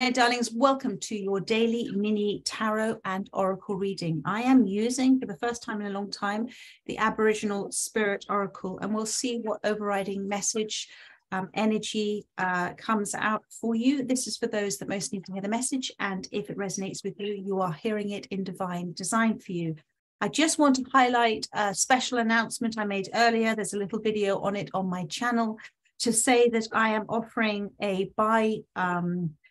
Hey, darlings, welcome to your daily mini tarot and oracle reading. I am using, for the first time in a long time, the Aboriginal Spirit Oracle, and we'll see what overriding message, energy comes out for you. This is for those that most need to hear the message, and if it resonates with you, you are hearing it in divine design for you. I just want to highlight a special announcement I made earlier. There's a little video on it on my channel to say that I am offering a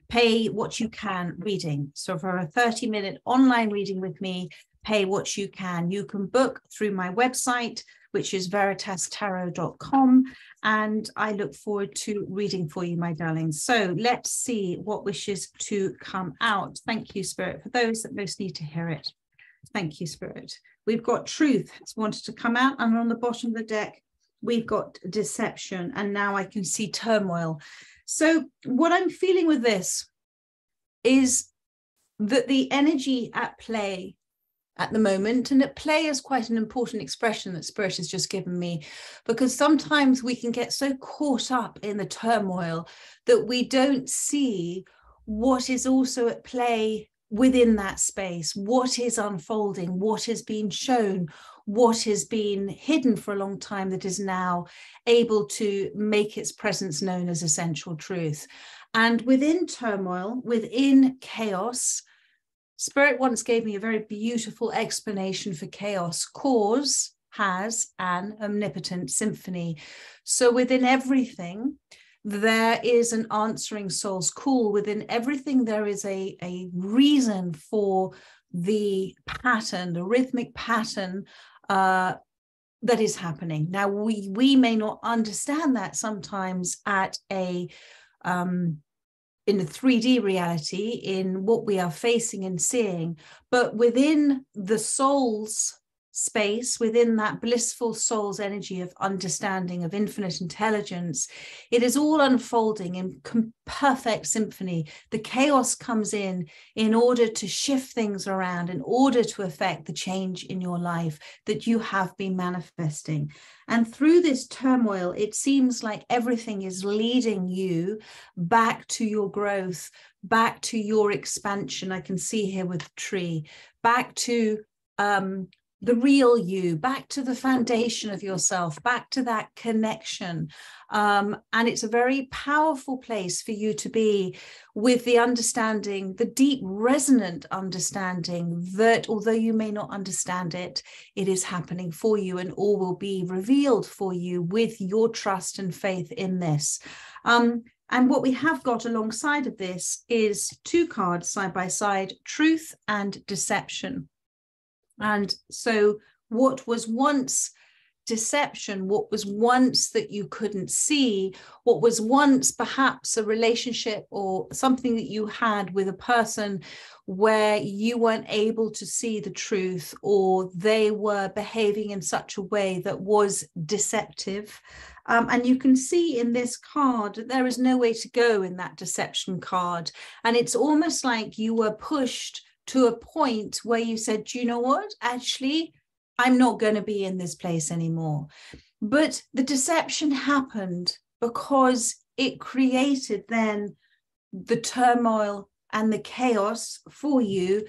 pay what you can reading. So for a 30-minute online reading with me, pay what you can. You can book through my website, which is veritastarot.com. And I look forward to reading for you, my darlings. So let's see what wishes to come out. Thank you, Spirit, for those that most need to hear it. Thank you, Spirit. We've got truth. It's wanted to come out. And on the bottom of the deck, we've got deception. And now I can see turmoil. So what I'm feeling with this is that the energy at play at the moment, and at play is quite an important expression that Spirit has just given me, because sometimes we can get so caught up in the turmoil that we don't see what is also at play within that space, what is unfolding, what has been shown, what has been hidden for a long time that is now able to make its presence known as essential truth. And within turmoil, within chaos, Spirit once gave me a very beautiful explanation for chaos. Cause has an omnipotent symphony. So within everything, there is an answering soul's call. Within everything, there is a reason for the pattern, the rhythmic pattern that is happening. Now, we may not understand that sometimes at a in the 3D reality, in what we are facing and seeing, but within the soul's space, within that blissful soul's energy of understanding, of infinite intelligence, it is all unfolding in perfect symphony. The chaos comes in order to shift things around, in order to affect the change in your life that you have been manifesting. And through this turmoil, it seems like everything is leading you back to your growth, back to your expansion. I can see here with the tree, back to the real you, back to the foundation of yourself, back to that connection. And it's a very powerful place for you to be, with the understanding, the deep resonant understanding that although you may not understand it, it is happening for you, and all will be revealed for you with your trust and faith in this. And what we have got alongside of this is two cards side by side, truth and deception. And so what was once deception, what was once that you couldn't see, what was once perhaps a relationship or something that you had with a person where you weren't able to see the truth, or they were behaving in such a way that was deceptive. And you can see in this card that there is no way to go in that deception card. And it's almost like you were pushed to a point where you said, do you know what? Actually, I'm not going to be in this place anymore. But the deception happened because it created then the turmoil and the chaos for you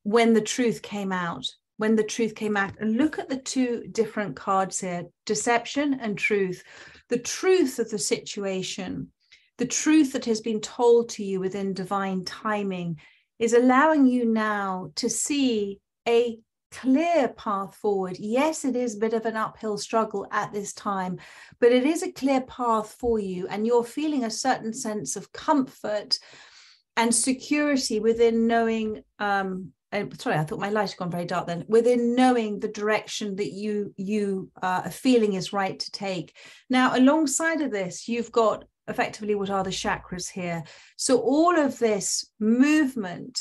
when the truth came out. When the truth came out. And look at the two different cards here, deception and truth. The truth of the situation, the truth that has been told to you within divine timing, is allowing you now to see a clear path forward. Yes, it is a bit of an uphill struggle at this time, but it is a clear path for you, and you're feeling a certain sense of comfort and security within knowing, sorry, I thought my light had gone very dark then, within knowing the direction that you are feeling is right to take. Now, alongside of this, you've got effectively what are the chakras here. So all of this movement,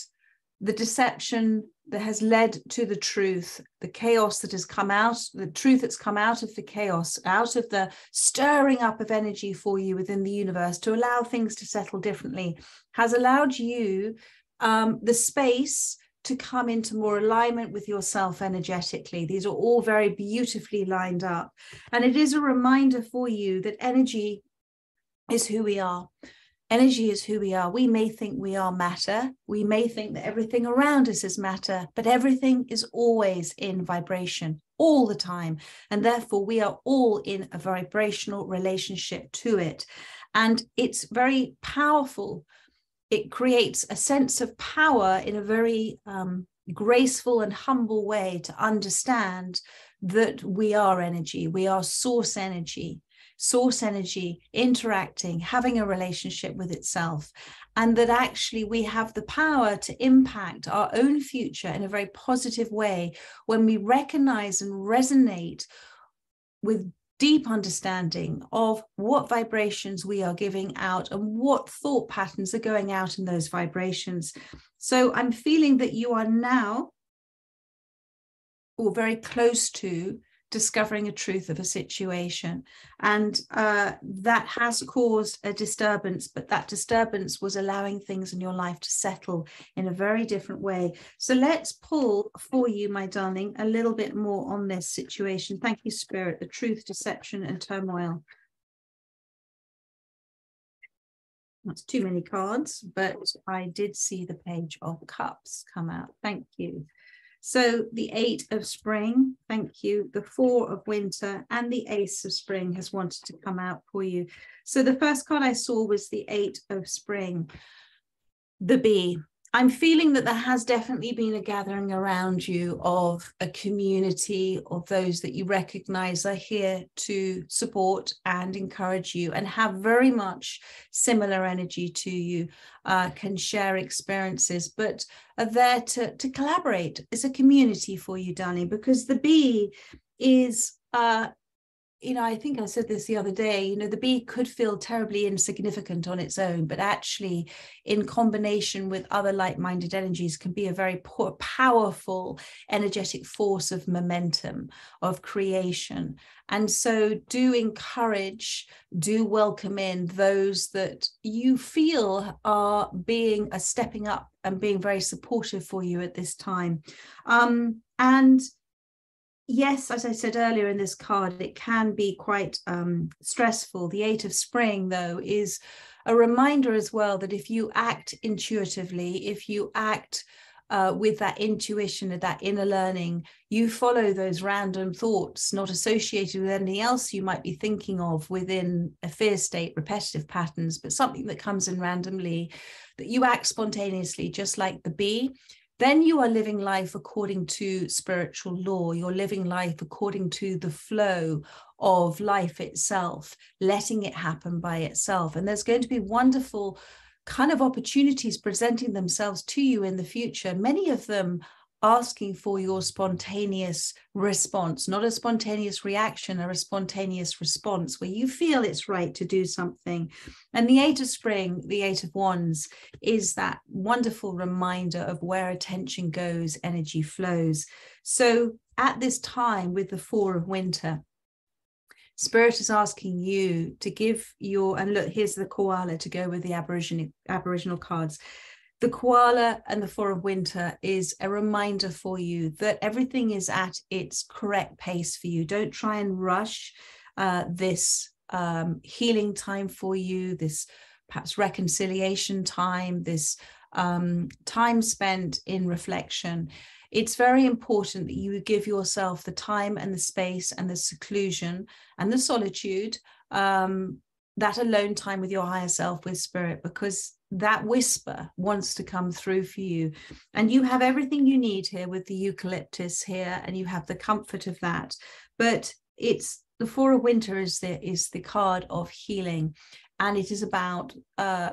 the deception that has led to the truth, the chaos that has come out, the truth that's come out of the chaos, out of the stirring up of energy for you within the universe to allow things to settle differently, has allowed you the space to come into more alignment with yourself energetically. These are all very beautifully lined up. And it is a reminder for you that energy is who we are. Energy is who we are. We may think we are matter. We may think that everything around us is matter, but everything is always in vibration all the time. And therefore, we are all in a vibrational relationship to it. And it's very powerful. It creates a sense of power in a very graceful and humble way to understand that we are energy. We are source energy interacting, having a relationship with itself, and that actually we have the power to impact our own future in a very positive way when we recognize and resonate with deep understanding of what vibrations we are giving out and what thought patterns are going out in those vibrations. So I'm feeling that you are now, or very close to, discovering a truth of a situation, and that has caused a disturbance, but that disturbance was allowing things in your life to settle in a very different way. So let's pull for you, my darling, a little bit more on this situation. Thank you, Spirit. The truth, deception, and turmoil. That's too many cards, but I did see the Page of Cups come out. Thank you. So the 8 of Spring, thank you. The 4 of Winter and the Ace of Spring has wanted to come out for you. So the first card I saw was the 8 of Spring, the bee. I'm feeling that there has definitely been a gathering around you of a community of those that you recognize are here to support and encourage you and have very much similar energy to you, can share experiences, but are there to collaborate. It's a community for you, darling, because the bee is I think I said this the other day, the bee could feel terribly insignificant on its own, but actually in combination with other like-minded energies can be a very powerful energetic force of momentum, of creation. And so do encourage, do welcome in those that you feel are stepping up and being very supportive for you at this time. And yes, as I said earlier in this card, it can be quite stressful. The 8 of Spring, though, is a reminder as well that if you act intuitively, if you act with that intuition and that inner learning, you follow those random thoughts not associated with anything else you might be thinking of within a fear state, repetitive patterns, but something that comes in randomly, that you act spontaneously, just like the bee. Then you are living life according to spiritual law. You're living life according to the flow of life itself, letting it happen by itself. And there's going to be wonderful kind of opportunities presenting themselves to you in the future, many of them asking for your spontaneous response, not a spontaneous reaction, or a spontaneous response where you feel it's right to do something. And the 8 of Spring, the 8 of Wands, is that wonderful reminder of where attention goes, energy flows. So at this time with the 4 of Winter, Spirit is asking you to give and look, here's the koala to go with the Aboriginal cards. The koala and the 4 of Winter is a reminder for you that everything is at its correct pace for you. Don't try and rush this healing time for you, this perhaps reconciliation time, this time spent in reflection. It's very important that you give yourself the time and the space and the seclusion and the solitude, that alone time with your higher self, with Spirit, because that whisper wants to come through for you. And you have everything you need here with the eucalyptus here, and you have the comfort of that. But it's the 4 of Winter is the card of healing. And it is about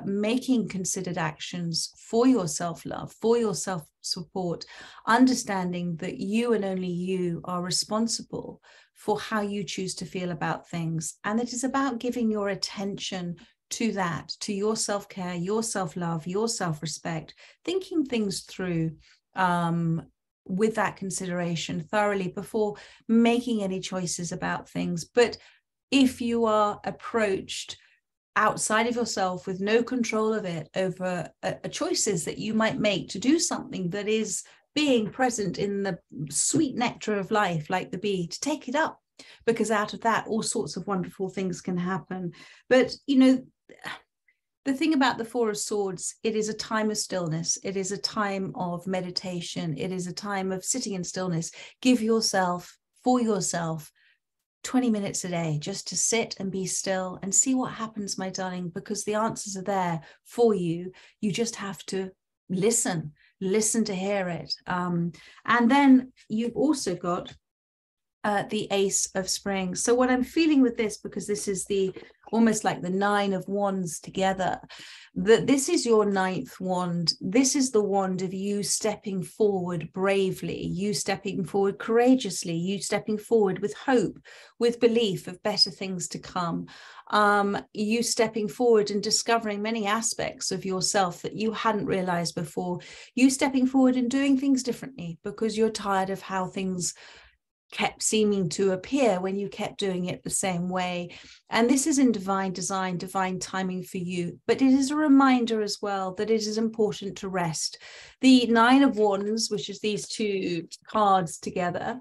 making considered actions for your self-love, for your self-support, understanding that you and only you are responsible for how you choose to feel about things. And it is about giving your attention to that, to your self-care, your self-love, your self-respect, thinking things through with that consideration thoroughly before making any choices about things. But if you are approached outside of yourself with no control of it over choices that you might make to do something that is being present in the sweet nectar of life, like the bee, to take it up, because out of that all sorts of wonderful things can happen. But The thing about the Four of Swords, it is a time of stillness. It is a time of meditation. It is a time of sitting in stillness. Give yourself, for yourself, 20 minutes a day just to sit and be still and see what happens, my darling, because the answers are there for you. You just have to listen to hear it. And then you've also got the Ace of Spring. So what I'm feeling with this, because this is the almost like the Nine of Wands together, that this is your ninth wand. This is the wand of you stepping forward bravely, you stepping forward courageously, you stepping forward with hope, with belief of better things to come. You stepping forward and discovering many aspects of yourself that you hadn't realized before. You stepping forward and doing things differently because you're tired of how things kept seeming to appear when you kept doing it the same way. And this is in divine design, divine timing for you. But it is a reminder as well that it is important to rest. The Nine of Wands, which is these two cards together,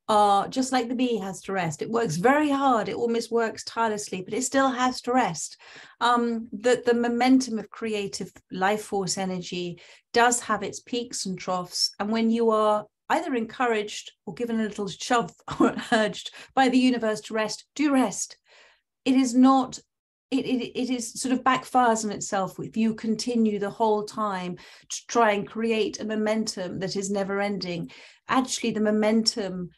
are just like the bee has to rest. It works very hard. It almost works tirelessly, but it still has to rest. The momentum of creative life force energy does have its peaks and troughs. And when you are either encouraged or given a little shove or urged by the universe to rest, do rest. It is not, it is sort of backfires on itself if you continue the whole time to try and create a momentum that is never ending. Actually, the momentum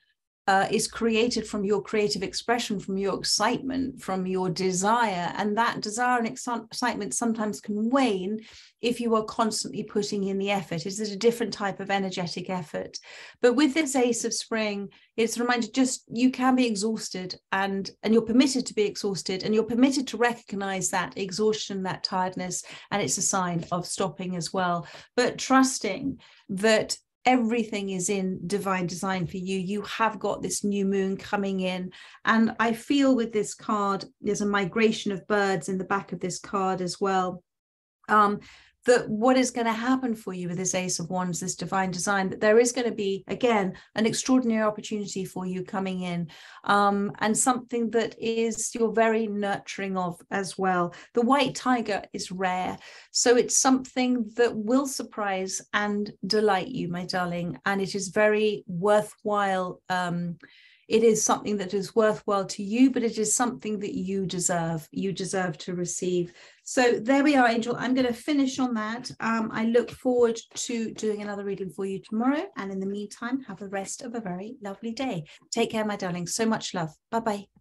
is created from your creative expression, from your excitement, from your desire. And that desire and excitement sometimes can wane if you are constantly putting in the effort. It's a different type of energetic effort. But with this Ace of Spring, it's a reminder, just you can be exhausted and you're permitted to be exhausted, and you're permitted to recognize that exhaustion, that tiredness, and it's a sign of stopping as well. But trusting that everything is in divine design for you. You have got this new moon coming in. And I feel with this card, there's a migration of birds in the back of this card as well. That what is going to happen for you with this Ace of Wands, this divine design, that there is going to be, again, an extraordinary opportunity for you coming in, and something that is you're very nurturing of as well. The white tiger is rare, so it's something that will surprise and delight you, my darling, and it is very worthwhile. It is something that is worthwhile to you, but it is something that you deserve. You deserve to receive. So there we are, Angel. I'm going to finish on that. I look forward to doing another reading for you tomorrow. And in the meantime, have the rest of a very lovely day. Take care, my darling. So much love. Bye-bye.